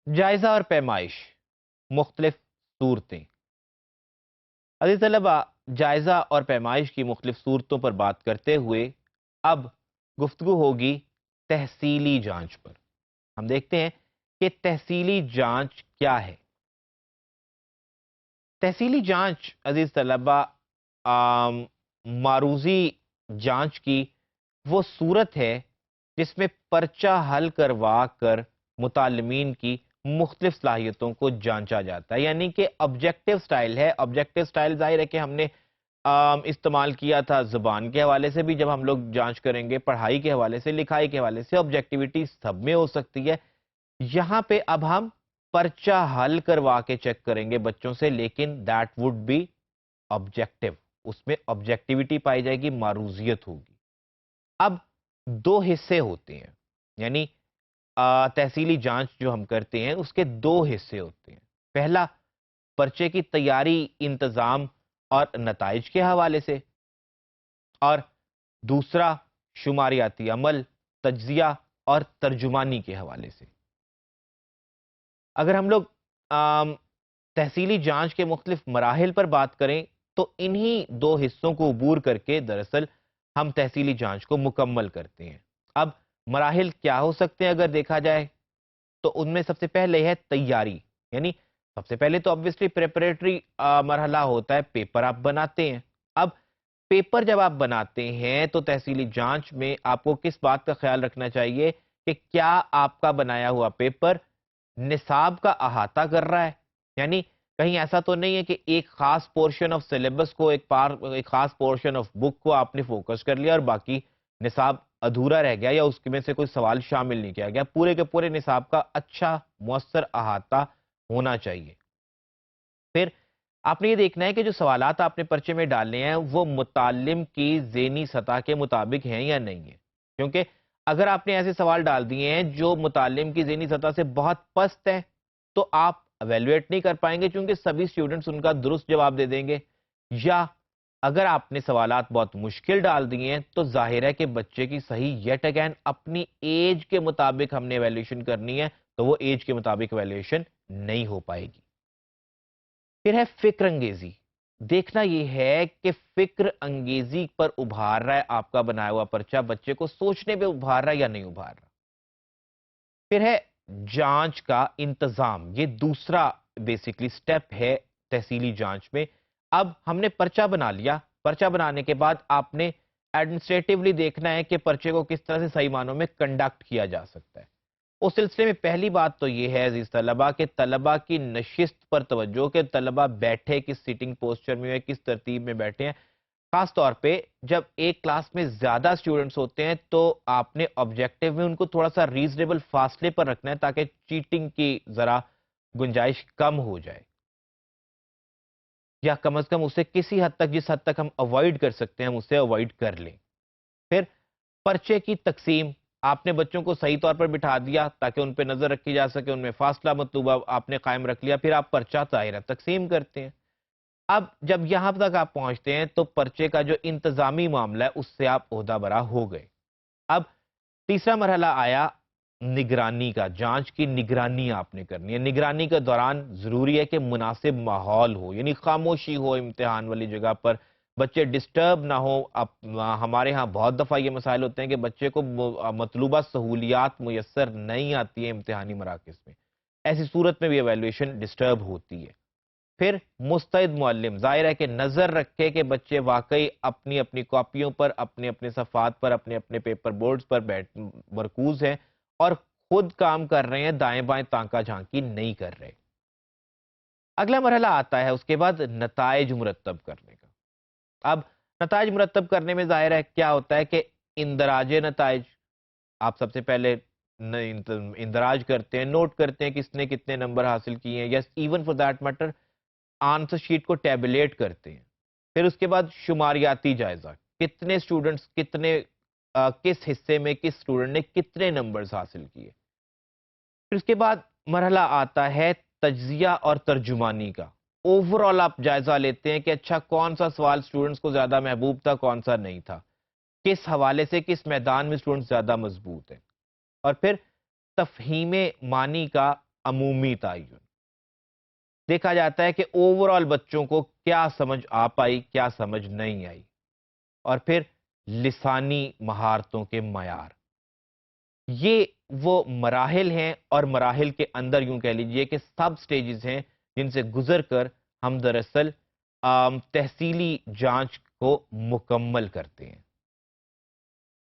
جائزہ اور پیمائش مختلف صورتیں۔ عزیز طلبہ، جائزہ اور پیمائش کی مختلف صورتوں پر بات کرتے ہوئے اب گفتگو ہوگی تحصیلی جانچ پر۔ ہم دیکھتے ہیں کہ تحصیلی جانچ کیا ہے۔ تحصیلی جانچ عزیز طلبہ معروضی جانچ کی وہ صورت ہے جس میں پرچہ حل کروا کر متعلمین کی مختلف صلاحیتوں کو جانچا جاتا ہے، یعنی کہ آبجیکٹیو سٹائل ہے۔ آبجیکٹیو سٹائل ظاہر ہے کہ ہم نے استعمال کیا تھا زبان کے حوالے سے بھی، جب ہم لوگ جانچ کریں گے پڑھائی کے حوالے سے، لکھائی کے حوالے سے، آبجیکٹیویٹی سب میں ہو سکتی ہے۔ یہاں پہ اب ہم پرچہ حل کروا کے چیک کریں گے بچوں سے، لیکن دیٹ وڈ بی آبجیکٹیو، اس میں آبجیکٹیویٹی پائی جائے گی، معروضیت ہوگی۔ اب دو حصے ہوتے ہیں، یعنی تحصیلی جانچ جو ہم کرتے ہیں اس کے دو حصے ہوتے ہیں۔ پہلا، پرچے کی تیاری، انتظام اور نتائج کے حوالے سے، اور دوسرا شماریاتی عمل، تجزیہ اور ترجمانی کے حوالے سے۔ اگر ہم لوگ تحصیلی جانچ کے مختلف مراحل پر بات کریں تو انہی دو حصوں کو عبور کر کے دراصل ہم تحصیلی جانچ کو مکمل کرتے ہیں۔ اب مراحل کیا ہو سکتے ہیں اگر دیکھا جائے تو ان میں سب سے پہلے ہے تیاری، یعنی سب سے پہلے تو obviously پریپریٹری مرحلہ ہوتا ہے، پیپر آپ بناتے ہیں۔ اب پیپر جب آپ بناتے ہیں تو تحصیلی جانچ میں آپ کو کس بات کا خیال رکھنا چاہیے کہ کیا آپ کا بنایا ہوا پیپر نصاب کا احاطہ کر رہا ہے، یعنی کہیں ایسا تو نہیں ہے کہ ایک خاص پورشن آف سلیبس کو، ایک خاص پورشن آف بک کو آپ نے فوکس کر لیا اور باقی نصاب ادھورا رہ گیا یا اس میں سے کوئی سوال شامل نہیں کیا گیا۔ پورے کے پورے نصاب کا اچھا مؤثر احاطہ ہونا چاہیے۔ پھر آپ نے یہ دیکھنا ہے کہ جو سوالات آپ نے پرچے میں ڈالنے ہیں وہ متعلم کی ذہنی سطح کے مطابق ہیں یا نہیں ہیں، کیونکہ اگر آپ نے ایسے سوال ڈال دیے ہیں جو متعلم کی ذہنی سطح سے بہت پست ہے تو آپ ایویلویٹ نہیں کر پائیں گے، چونکہ سبھی سٹوڈنٹس ان کا درست جواب دے دیں گے۔ یا اگر آپ نے سوالات بہت مشکل ڈال دیے ہیں تو ظاہر ہے کہ بچے کی صحیح یٹ اگین اپنی ایج کے مطابق ہم نے ایویلیوشن کرنی ہے، تو وہ ایج کے مطابق ایویلیوشن نہیں ہو پائے گی۔ پھر ہے فکر انگیزی۔ دیکھنا یہ ہے کہ فکر انگیزی پر ابھار رہا ہے آپ کا بنایا ہوا پرچہ، بچے کو سوچنے پہ ابھار رہا ہے یا نہیں ابھار رہا۔ پھر ہے جانچ کا انتظام، یہ دوسرا بیسیکلی سٹیپ ہے تحصیلی جانچ میں۔ اب ہم نے پرچہ بنا لیا، پرچہ بنانے کے بعد آپ نے ایڈمنسٹریٹیولی دیکھنا ہے کہ پرچے کو کس طرح سے صحیح معنوں میں کنڈکٹ کیا جا سکتا ہے۔ اس سلسلے میں پہلی بات تو یہ ہے عزیز طلبہ کہ طلبہ کی نشست پر توجہ، کہ طلبہ بیٹھے کس سیٹنگ پوسچر میں، کس ترتیب میں بیٹھے ہیں۔ خاص طور پہ جب ایک کلاس میں زیادہ سٹوڈنٹس ہوتے ہیں تو آپ نے آبجیکٹیو میں ان کو تھوڑا سا ریزنیبل فاصلے پر رکھنا ہے تاکہ چیٹنگ کی ذرا گنجائش کم ہو جائے، یا کم از کم اسے کسی حد تک، جس حد تک ہم اوائڈ کر سکتے ہیں ہم اسے اوائڈ کر لیں۔ پھر پرچے کی تقسیم، آپ نے بچوں کو صحیح طور پر بٹھا دیا تاکہ ان پہ نظر رکھی جا سکے، ان میں فاصلہ مطلوبہ آپ نے قائم رکھ لیا، پھر آپ پرچہ ظاہرہ تقسیم کرتے ہیں۔ اب جب یہاں تک آپ پہنچتے ہیں تو پرچے کا جو انتظامی معاملہ ہے اس سے آپ عہدہ برا ہو گئے۔ اب تیسرا مرحلہ آیا نگرانی کا، جانچ کی نگرانی آپ نے کرنی ہے۔ نگرانی کے دوران ضروری ہے کہ مناسب ماحول ہو، یعنی خاموشی ہو امتحان والی جگہ پر، بچے ڈسٹرب نہ ہو۔ اب ہمارے ہاں بہت دفعہ یہ مسائل ہوتے ہیں کہ بچے کو مطلوبہ سہولیات میسر نہیں آتی ہیں امتحانی مراکز میں، ایسی صورت میں بھی ایویلویشن ڈسٹرب ہوتی ہے۔ پھر مستعد معلم، ظاہر ہے کہ نظر رکھے کہ بچے واقعی اپنی اپنی کاپیوں پر، اپنے اپنے صفحات پر، اپنے اپنے پیپر بورڈز پر مرکوز ہیں اور خود کام کر رہے ہیں، دائیں بائیں تانکہ جھانکی نہیں کر رہے۔ اگلا مرحلہ آتا ہے اس کے بعد نتائج مرتب کرنے کا۔ اب نتائج مرتب کرنے میں ظاہر ہے کیا ہوتا ہے کہ اندراج نتائج، آپ سب سے پہلے اندراج کرتے ہیں، نوٹ کرتے ہیں کس نے کتنے نمبر حاصل کیے ہیں، یا even for that matter answer sheet کو ٹیبلیٹ کرتے ہیں۔ پھر اس کے بعد شماریاتی جائزہ، کتنے سٹوڈنٹس کس حصے میں کس سٹوڈنٹ نے کتنے نمبرز حاصل کیے۔ پھر اس کے بعد مرحلہ آتا ہے تجزیہ اور ترجمانی کا۔ اوورآل آپ جائزہ لیتے ہیں کہ اچھا کون سا سوال سٹوڈنٹس کو زیادہ محبوب تھا، کون سا نہیں تھا، کس حوالے سے کس میدان میں سٹوڈنٹس زیادہ مضبوط ہیں۔ اور پھر تفہیم معنی کا عمومی تعین. دیکھا جاتا ہے کہ اوورآل بچوں کو کیا سمجھ آ پائی، کیا سمجھ نہیں آئی. اور پھر لسانی مہارتوں کے معیار. یہ وہ مراحل ہیں اور مراحل کے اندر یوں کہہ لیجئے کہ سب سٹیجز ہیں جن سے گزر کر ہم دراصل تحصیلی جانچ کو مکمل کرتے ہیں.